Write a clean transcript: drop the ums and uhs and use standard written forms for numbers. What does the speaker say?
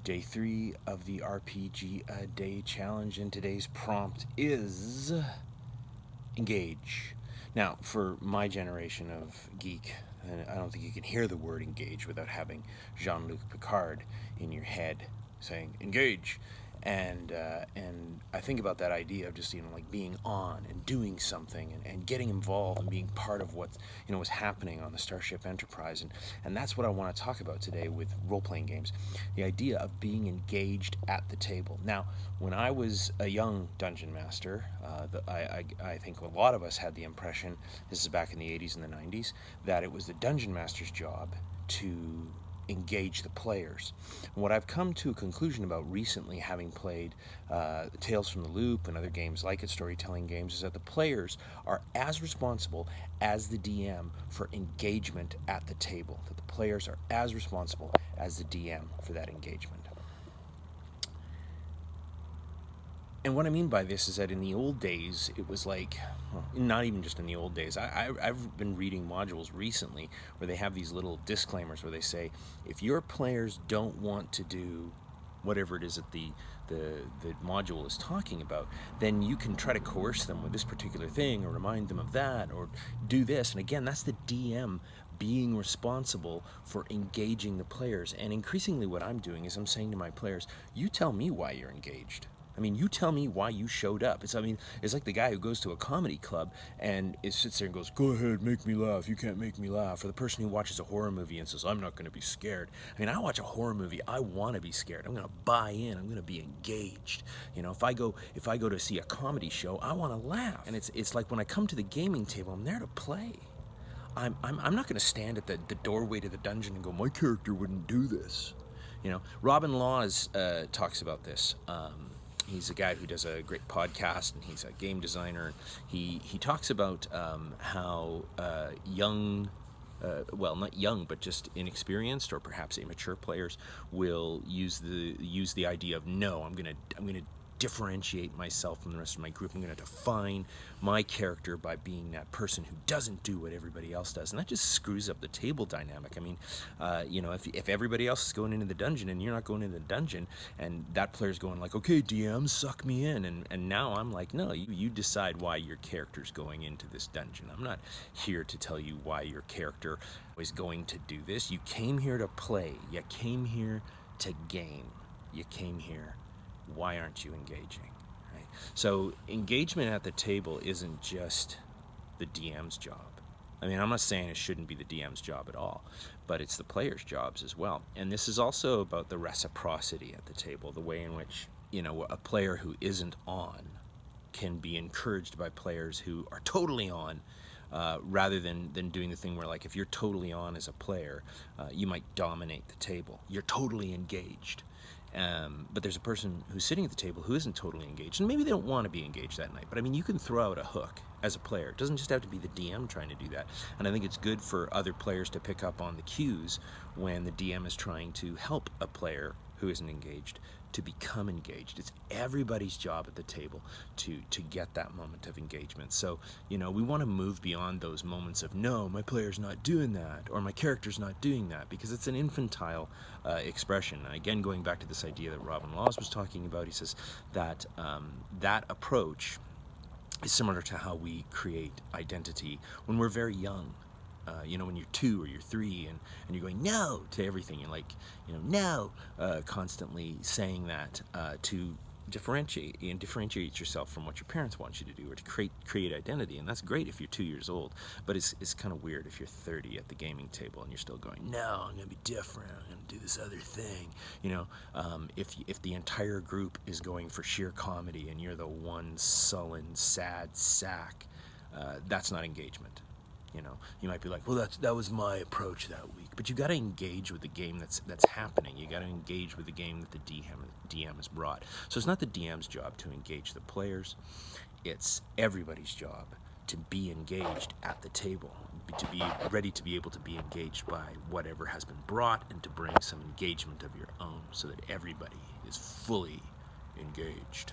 Day 3 of the RPG a Day Challenge, and today's prompt is engage. Now, for my generation of geek, I don't think you can hear the word engage without having Jean-Luc Picard in your head saying engage. And I think about that idea of just like being on and doing something and getting involved and being part of what was happening on the Starship Enterprise, and that's what I want to talk about today with role-playing games. The idea of being engaged at the table. Now, when I was a young dungeon master, I think a lot of us had the impression, this is back in the 80s and the 90s, that it was the dungeon master's job to engage the players. And what I've come to a conclusion about recently, having played Tales from the Loop and other games like it, storytelling games, is that the players are as responsible as the DM for engagement at the table. That the players are as responsible as the DM for that engagement. And what I mean by this is that in the old days, it was like, well, not even just in the old days. I've been reading modules recently where they have these little disclaimers where they say, if your players don't want to do whatever it is that the module is talking about, then you can try to coerce them with this particular thing or remind them of that or do this. And again, that's the DM being responsible for engaging the players. And increasingly what I'm doing is I'm saying to my players, you tell me why you're engaged. I mean, you tell me why you showed up. It's like the guy who goes to a comedy club and sits there and goes, go ahead, make me laugh. You can't make me laugh. Or the person who watches a horror movie and says, I'm not going to be scared. I mean, I watch a horror movie, I want to be scared. I'm going to buy in. I'm going to be engaged. If I go to see a comedy show, I want to laugh. And it's like when I come to the gaming table, I'm there to play. I'm not going to stand at the doorway to the dungeon and go, my character wouldn't do this. Robin Laws talks about this. He's a guy who does a great podcast, and he's a game designer. He talks about how young, well, not young, but just inexperienced or perhaps immature players will use the idea of, no, I'm gonna differentiate myself from the rest of my group. I'm going to define my character by being that person who doesn't do what everybody else does, and that just screws up the table dynamic. I mean, if everybody else is going into the dungeon and you're not going into the dungeon, and that player's going like, okay, DM, suck me in, and now I'm like, no, you decide why your character's going into this dungeon. I'm not here to tell you why your character is going to do this. You came here to play. You came here to game. You came here. Why aren't you engaging? Right? So engagement at the table isn't just the DM's job. I mean, I'm not saying it shouldn't be the DM's job at all, but it's the players' jobs as well. And this is also about the reciprocity at the table, the way in which, a player who isn't on can be encouraged by players who are totally on, rather than doing the thing where, like, if you're totally on as a player, you might dominate the table. You're totally engaged. But there's a person who's sitting at the table who isn't totally engaged, and maybe they don't want to be engaged that night, but I mean, you can throw out a hook as a player. It doesn't just have to be the DM trying to do that, and I think it's good for other players to pick up on the cues when the DM is trying to help a player who isn't engaged to become engaged. It's everybody's job at the table to get that moment of engagement. So, we want to move beyond those moments of, no, my player's not doing that, or my character's not doing that, because it's an infantile expression. Again, going back to this idea that Robin Laws was talking about, he says that that approach is similar to how we create identity when we're very young. When you're 2 or you're 3 and you're going no to everything, you're like, no, constantly saying that to differentiate yourself from what your parents want you to do, or to create identity. And that's great if you're 2 years old, but it's kind of weird if you're 30 at the gaming table and you're still going, no, I'm gonna be different, I'm gonna do this other thing. If the entire group is going for sheer comedy and you're the one sullen, sad sack, that's not engagement. You might be like, well, that was my approach that week, but you got to engage with the game that's happening. You got to engage with the game that the DM has brought. So it's not the DM's job to engage the players. It's everybody's job to be engaged at the table, to be ready to be able to be engaged by whatever has been brought, and to bring some engagement of your own so that everybody is fully engaged.